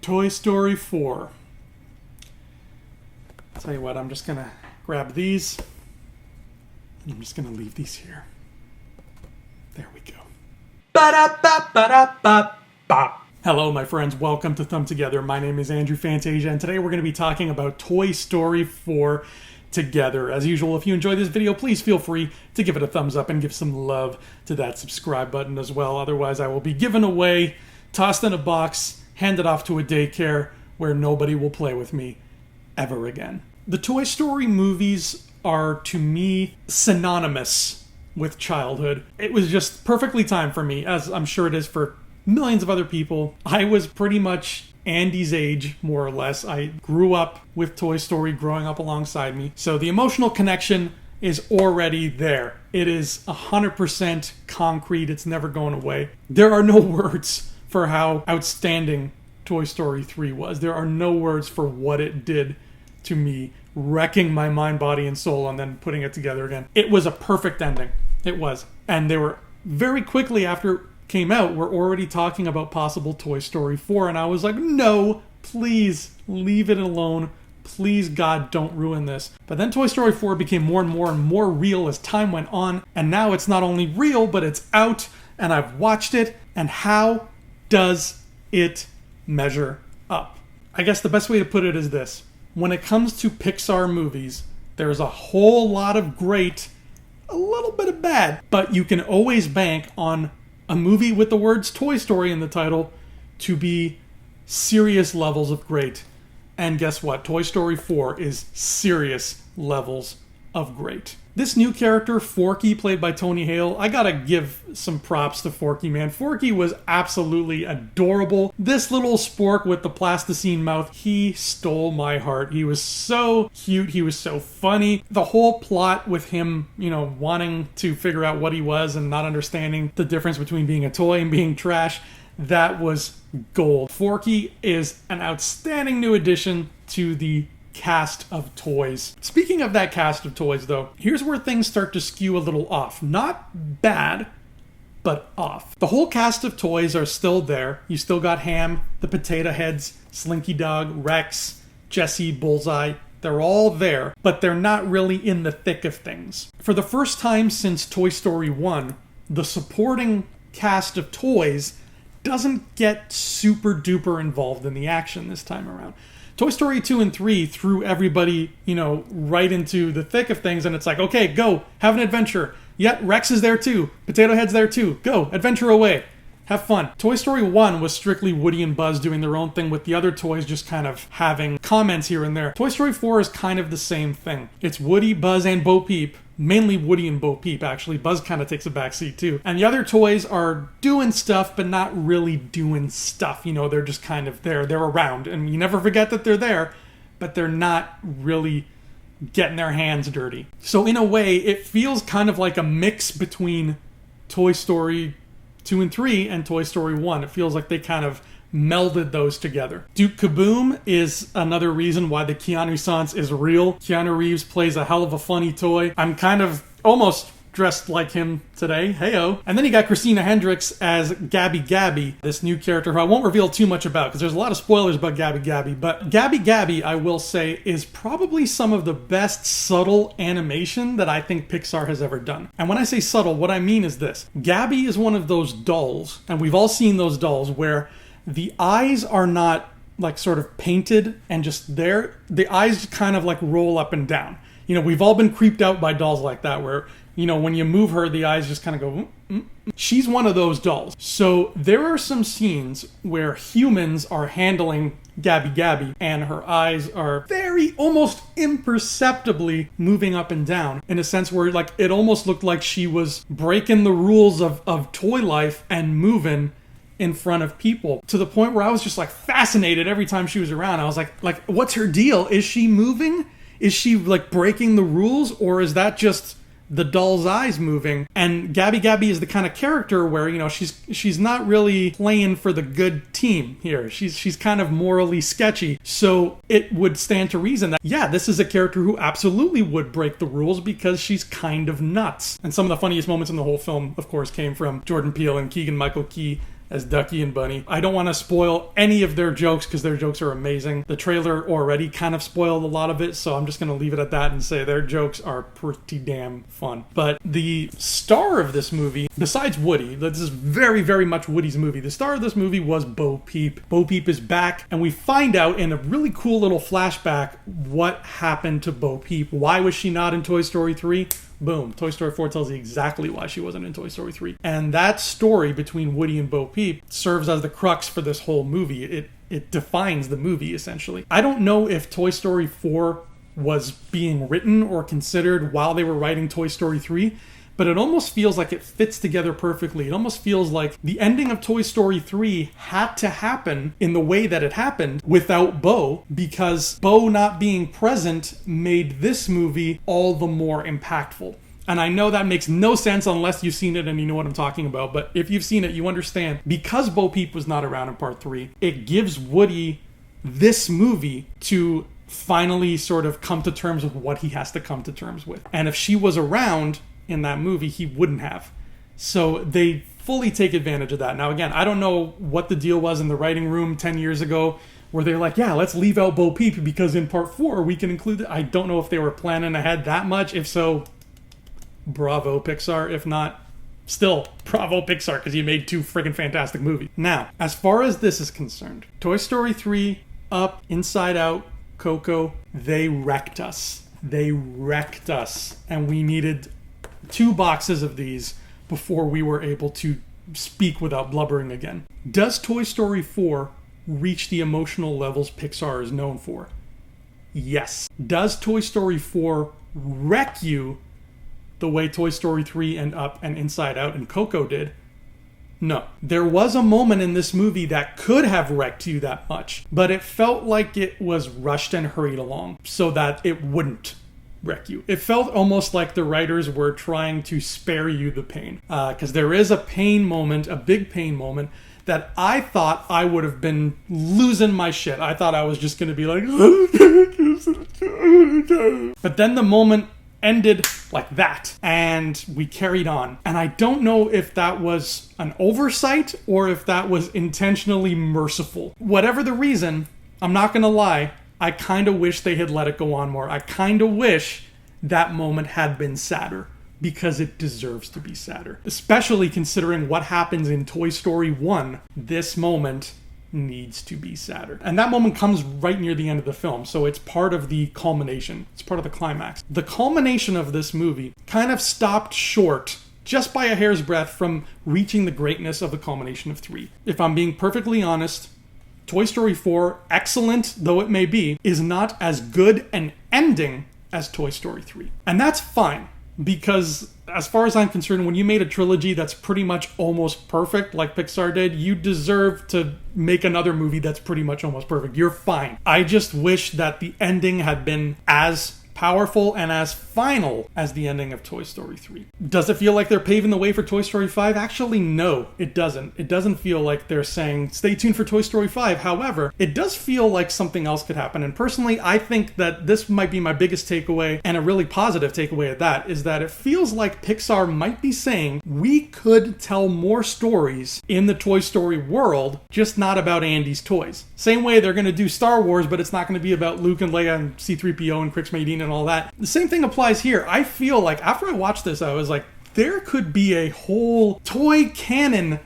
Toy Story 4. I'll tell you what, I'm just going to grab these. And I'm just going to leave these here. There we go. Ba-da-ba-ba-da-ba-ba. Hello, my friends. Welcome to Thumb Together. My name is Andrew Fantasia, and today we're going to be talking about Toy Story 4 together. As usual, if you enjoyed this video, please feel free to give it a thumbs up and give some love to that subscribe button as well. Otherwise, I will be given away, tossed in a box, handed off to a daycare where nobody will play with me ever again. The Toy Story movies are, to me, synonymous with childhood. It was just perfectly timed for me, as I'm sure it is for millions of other people. I was pretty much Andy's age, more or less. I grew up with Toy Story growing up alongside me. So the emotional connection is already there. It is 100% concrete. It's never going away. There are no words for how outstanding Toy Story 3 was. There are no words for what it did to me, wrecking my mind, body, and soul, and then putting it together again. It was a perfect ending. It was. And they were very quickly after it came out, we're already talking about possible Toy Story 4, and I was like, no, please leave it alone. Please, God, don't ruin this. But then Toy Story 4 became more and more real as time went on, and now it's not only real, but it's out, and I've watched it, and how does it measure up? I guess the best way to put it is this. When it comes to Pixar movies, there's a whole lot of great, a little bit of bad, but you can always bank on a movie with the words Toy Story in the title to be serious levels of great. And guess what? Toy Story 4 is serious levels of great. This new character, Forky, played by Tony Hale, I gotta give some props to Forky, man. Forky was absolutely adorable. This little spork with the plasticine mouth, he stole my heart. He was so cute. He was so funny. The whole plot with him, wanting to figure out what he was and not understanding the difference between being a toy and being trash, that was gold. Forky is an outstanding new addition to the cast of toys. Speaking of that cast of toys, though, here's where things start to skew a little off. Not bad, but off. The whole cast of toys are still there. You still got Ham, the Potato Heads, Slinky Dog, Rex, Jessie, Bullseye. They're all there, but they're not really in the thick of things. For the first time since Toy Story 1, the supporting cast of toys doesn't get super duper involved in the action this time around. Toy Story 2 and 3 threw everybody, right into the thick of things, and it's like, okay, go, have an adventure. Yet, Rex is there too. Potato Head's there too. Go, adventure away. Have fun. Toy Story 1 was strictly Woody and Buzz doing their own thing, with the other toys just kind of having comments here and there. Toy Story 4 is kind of the same thing. It's Woody, Buzz, and Bo Peep. Mainly Woody and Bo Peep, actually. Buzz kind of takes a backseat, too. And the other toys are doing stuff, but not really doing stuff. They're just kind of there. They're around. And you never forget that they're there, but they're not really getting their hands dirty. So in a way, it feels kind of like a mix between Toy Story 2 and 3 and Toy Story 1. It feels like they kind of melded those together. Duke Kaboom is another reason why the Keanu-sance is real. Keanu Reeves plays a hell of a funny toy. I'm kind of almost dressed like him today. Heyo. And then you got Christina Hendricks as Gabby Gabby, this new character who I won't reveal too much about because there's a lot of spoilers about Gabby Gabby. But Gabby Gabby, I will say, is probably some of the best subtle animation that I think Pixar has ever done. And when I say subtle, what I mean is this. Gabby is one of those dolls, and we've all seen those dolls where the eyes are not like sort of painted and just there. The eyes kind of like roll up and down. We've all been creeped out by dolls like that where, when you move her, the eyes just kind of go, She's one of those dolls. So there are some scenes where humans are handling Gabby Gabby and her eyes are very, almost imperceptibly moving up and down in a sense where like it almost looked like she was breaking the rules of toy life and moving in front of people, to the point where I was just like fascinated every time she was around. I was like, what's her deal? Is she moving? Is she like breaking the rules, or is that just the doll's eyes moving? And Gabby Gabby is the kind of character where, she's not really playing for the good team here. She's kind of morally sketchy. So it would stand to reason that, yeah, this is a character who absolutely would break the rules because she's kind of nuts. And some of the funniest moments in the whole film, of course, came from Jordan Peele and Keegan-Michael Key as Ducky and Bunny. I don't want to spoil any of their jokes because their jokes are amazing. The trailer already kind of spoiled a lot of it, so I'm just going to leave it at that and say their jokes are pretty damn fun. But the star of this movie, besides Woody, this is very, very much Woody's movie. The star of this movie was Bo Peep. Bo Peep is back, and we find out in a really cool little flashback what happened to Bo Peep. Why was she not in Toy Story 3? Boom. Toy Story 4 tells you exactly why she wasn't in Toy Story 3. And that story between Woody and Bo Peep serves as the crux for this whole movie. It defines the movie, essentially. I don't know if Toy Story 4 was being written or considered while they were writing Toy Story 3, but it almost feels like it fits together perfectly. It almost feels like the ending of Toy Story 3 had to happen in the way that it happened without Bo, because Bo not being present made this movie all the more impactful. And I know that makes no sense unless you've seen it and you know what I'm talking about, but if you've seen it, you understand. Because Bo Peep was not around in part 3, it gives Woody this movie to finally sort of come to terms with what he has to come to terms with. And if she was around in that movie, he wouldn't have. So they fully take advantage of that. Now, again, I don't know what the deal was in the writing room 10 years ago where they're like, yeah, let's leave out Bo Peep because in part 4 we can include it. I don't know if they were planning ahead that much. If so, bravo, Pixar. If not, still, bravo, Pixar, because you made 2 friggin' fantastic movies. Now, as far as this is concerned, Toy Story 3, Up, Inside Out, Coco, they wrecked us. They wrecked us. And we needed 2 boxes of these before we were able to speak without blubbering again. Does Toy Story 4 reach the emotional levels Pixar is known for? Yes. Does Toy Story 4 wreck you the way Toy Story 3 and Up and Inside Out and Coco did? No. There was a moment in this movie that could have wrecked you that much, but it felt like it was rushed and hurried along so that it wouldn't wreck you. It felt almost like the writers were trying to spare you the pain. Because there is a pain moment, a big pain moment, that I thought I would have been losing my shit. I thought I was just going to be like... But then the moment ended like that, and we carried on. And I don't know if that was an oversight or if that was intentionally merciful. Whatever the reason, I'm not going to lie, I kind of wish they had let it go on more. I kind of wish that moment had been sadder, because it deserves to be sadder. Especially considering what happens in Toy Story 1, this moment needs to be sadder. And that moment comes right near the end of the film, so it's part of the culmination. It's part of the climax. The culmination of this movie kind of stopped short, just by a hair's breadth, from reaching the greatness of the culmination of 3. If I'm being perfectly honest, Toy Story 4, excellent though it may be, is not as good an ending as Toy Story 3. And that's fine, because as far as I'm concerned, when you made a trilogy that's pretty much almost perfect, like Pixar did, you deserve to make another movie that's pretty much almost perfect. You're fine. I just wish that the ending had been as powerful and as final as the ending of Toy Story 3. Does it feel like they're paving the way for Toy Story 5? Actually, no, it doesn't. It doesn't feel like they're saying, stay tuned for Toy Story 5. However, it does feel like something else could happen. And personally, I think that this might be my biggest takeaway, and a really positive takeaway at that, is that it feels like Pixar might be saying, we could tell more stories in the Toy Story world, just not about Andy's toys. Same way they're going to do Star Wars, but it's not going to be about Luke and Leia and C-3PO and Crix Maydeen and all that. The same thing applies here. I feel like after I watched this, I was like, there could be a whole toy canon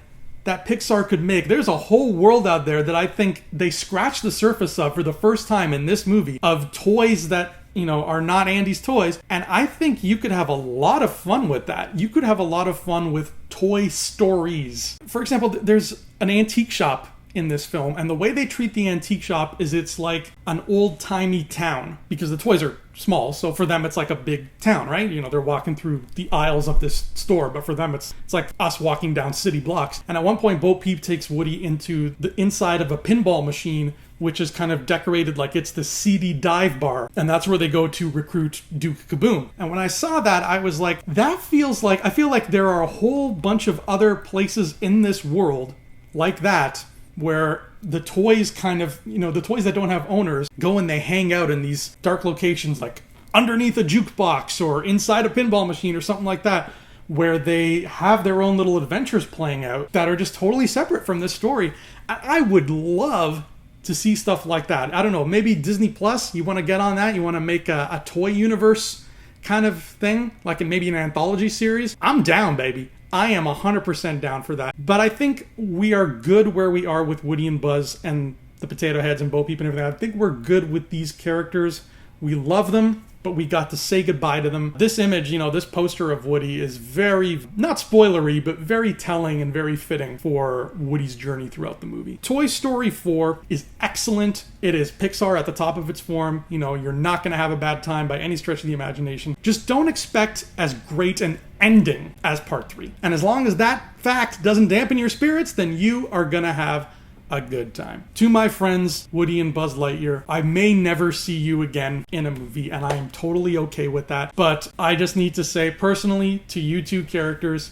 that Pixar could make. There's a whole world out there that I think they scratched the surface of for the first time in this movie, of toys that, you know, are not Andy's toys. And I think you could have a lot of fun with that. You could have a lot of fun with toy stories. For example, there's an antique shop in this film, and the way they treat the antique shop is it's like an old-timey town, because the toys are small, so for them it's like a big town, right? You know, they're walking through the aisles of this store, but for them it's like us walking down city blocks. And at one point, Bo Peep takes Woody into the inside of a pinball machine, which is kind of decorated like it's the seedy dive bar, and that's where they go to recruit Duke Kaboom. And when I saw that, I was like, that feels like, I feel like there are a whole bunch of other places in this world like that, where the toys kind of, you know, the toys that don't have owners go and they hang out in these dark locations, like underneath a jukebox or inside a pinball machine or something like that, where they have their own little adventures playing out that are just totally separate from this story. I would love to see stuff like that. I don't know, maybe Disney Plus, you want to get on that? You want to make a toy universe kind of thing, like maybe an anthology series? I'm down, baby. I am 100% down for that. But I think we are good where we are with Woody and Buzz and the Potato Heads and Bo Peep and everything. I think we're good with these characters. We love them, but we got to say goodbye to them. This image, this poster of Woody is very, not spoilery, but very telling and very fitting for Woody's journey throughout the movie. Toy Story 4 is excellent. It is Pixar at the top of its form. You're not going to have a bad time by any stretch of the imagination. Just don't expect as great an ending as Part 3. And as long as that fact doesn't dampen your spirits, then you are going to have a good time. To my friends, Woody and Buzz Lightyear, I may never see you again in a movie, and I am totally okay with that. But I just need to say personally to you two characters,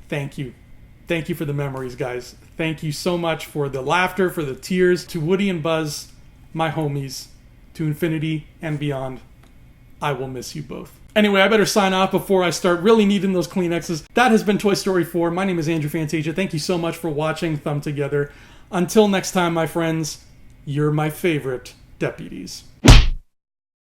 thank you. Thank you for the memories, guys. Thank you so much for the laughter, for the tears. To Woody and Buzz, my homies, to infinity and beyond, I will miss you both. Anyway, I better sign off before I start really needing those Kleenexes. That has been Toy Story 4. My name is Andrew Fantasia. Thank you so much for watching Thumb Together. Until next time, my friends, you're my favorite deputies.